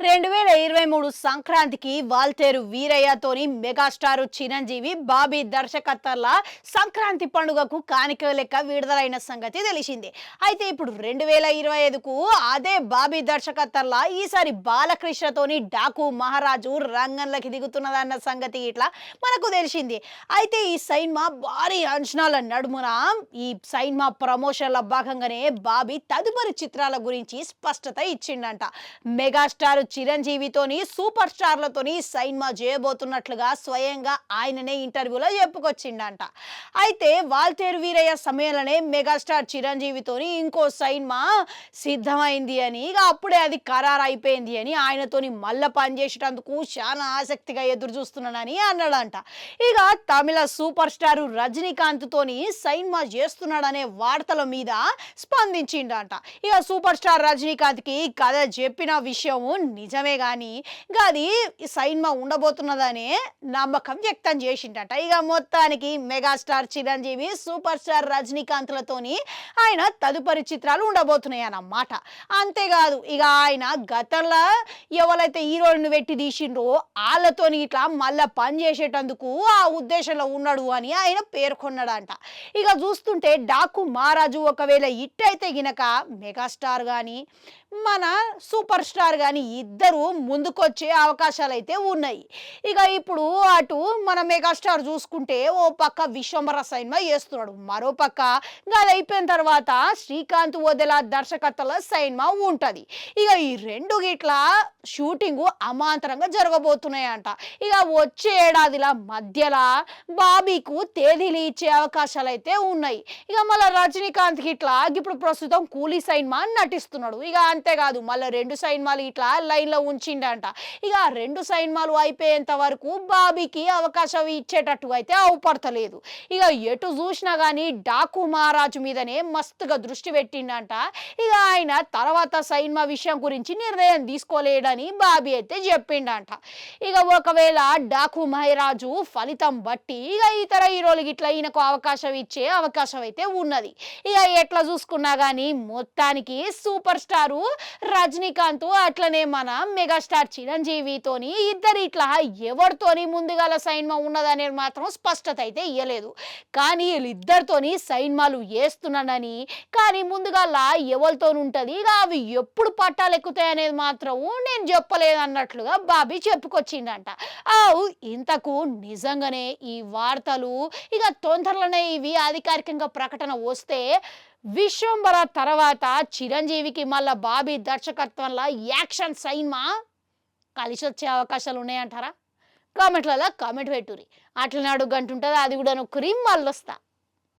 2023 సంక్రాంతికి వాల్తేరు వీరయ్యతోని మెగాస్టార్ చిరంజీవి బాబీ దర్శకత్వంల సంక్రాంతి పండుగకు కానుక లెక్క విడుదలైన సంగతి తెలిసిందే. అయితే ఇప్పుడు 2025కు అదే బాబీ దర్శకత్వంల ఈసారి బాలకృష్ణతోని డాకు మహారాజు రంగంలోకి దిగుతున్నదన్న సంగతి ఇట్లా మనకు తెలిసింది. అయితే ఈ సినిమా భారీ అంచనాల నడుమున ఈ సినిమా ప్రమోషన్ల భాగంగానే బాబీ తదుపరి చిత్రాల గురించి స్పష్టత ఇచ్చిండంట. మెగాస్టార్ చిరంజీవితోని సూపర్ స్టార్లతోని సినిమా చేయబోతున్నట్లుగా స్వయంగా ఆయననే ఇంటర్వ్యూలో చెప్పుకొచ్చిండంట. అయితే వాల్తేరు వీరయ్య సమయంలోనే మెగాస్టార్ చిరంజీవితోని ఇంకో సినిమా సిద్ధమైంది అని, ఇక అప్పుడే అది ఖరారు అయిపోయింది అని, ఆయనతోని మళ్ళా పనిచేసేటందుకు చాలా ఆసక్తిగా ఎదురు చూస్తున్నానని అన్నాడంట. ఇక తమిళ సూపర్ స్టార్ రజనీకాంత్ తోని సినిమా చేస్తున్నాడనే వార్తల మీద స్పందించిండంట. ఇక సూపర్ స్టార్ రజనీకాంత్ కి కథ చెప్పిన విషయం నిజమే గాని గది సినిమా ఉండబోతున్నదనే నమ్మకం వ్యక్తం చేసిండట. ఇక మొత్తానికి మెగాస్టార్ చిరంజీవి సూపర్ స్టార్ రజనీకాంత్లతోని ఆయన తదుపరి చిత్రాలు ఉండబోతున్నాయి అన్నమాట. అంతేకాదు ఇక ఆయన గతంలో ఎవరైతే హీరోయిన్ పెట్టి తీసిండ్రో వాళ్ళతోని ఇట్లా మళ్ళా పని చేసేటందుకు ఆ ఉద్దేశంలో ఉన్నాడు అని ఆయన పేర్కొన్నాడంట. ఇక చూస్తుంటే డాకు మహారాజు ఒకవేళ హిట్ అయితే గినక మెగాస్టార్ కానీ మన సూపర్ స్టార్ కానీ ఇద్దరు ముందుకొచ్చే అవకాశాలు అయితే ఉన్నాయి. ఇక ఇప్పుడు అటు మన మెగాస్టార్ చూసుకుంటే ఓ పక్క విశ్వంబర సినిమా చేస్తున్నాడు, మరో పక్క అది అయిపోయిన తర్వాత శ్రీకాంత్ వదెల దర్శకత్వంలో సినిమా ఉంటుంది. ఇక ఈ రెండు గిట్ల షూటింగ్ అమాంతరంగా జరగబోతున్నాయంట. ఇక వచ్చే ఏడాదిల మధ్యలో బాబీకు తేదీలు ఇచ్చే అవకాశాలు అయితే ఉన్నాయి. ఇక మళ్ళీ రజనీకాంత్ గిట్లా ఇప్పుడు ప్రస్తుతం కూలీ సినిమా నటిస్తున్నాడు. ఇక అంతేకాదు మళ్ళీ 2 సినిమాలు ఇట్లా లైన్లో ఉంచిండంట. ఇక 2 సినిమాలు అయిపోయేంత వరకు బాబీకి అవకాశం ఇచ్చేటట్టు అయితే అవపడతలేదు. ఇక ఎటు చూసినా కానీ డాకు మహారాజు మీదనే మస్తుగా దృష్టి పెట్టిండంట. ఇక ఆయన తర్వాత సినిమా విషయం గురించి నిర్ణయం తీసుకోలేడని బాబీ అయితే చెప్పిండంట. ఇక ఒకవేళ డాకు మహారాజు ఫలితం బట్టి ఇక ఇతర హీరోలు ఇట్లా ఈయనకు అవకాశం ఇచ్చే అవకాశం అయితే ఉన్నది. ఇక ఎట్లా చూసుకున్నా కానీ మొత్తానికి సూపర్ స్టారు రజనీకాంత్ అట్లనే మన మెగాస్టార్ చిరంజీవితోని ఇద్దరు ఇట్లా ఎవరితోని ముందుగాల సినిమా ఉన్నదనేది మాత్రం స్పష్టత అయితే ఇవ్వలేదు. కానీ వీళ్ళిద్దరితోని సినిమాలు వేస్తున్నానని, కానీ ముందుగాల ఎవరితో ఉంటుంది ఇక అవి ఎప్పుడు పట్టాలు ఎక్కుతాయి అనేది మాత్రం నేను చెప్పలేదు అన్నట్లుగా బాబీ చెప్పుకొచ్చిండంట. ఇంతకు నిజంగానే ఈ వార్తలు ఇక తొందరలోనే ఇవి అధికారికంగా ప్రకటన వస్తే విశ్వంబర తర్వాత చిరంజీవికి మళ్ళా బాబీ దర్శకత్వంలో యాక్షన్ సినిమా కలిసి వచ్చే అవకాశాలు ఉన్నాయంటారా? కామెంట్లలో కామెంట్ పెట్టుర్రి. అట్లనే అడుగు గంటుంటుంది, అది కూడా నొక్కరి మళ్ళీ వస్తా.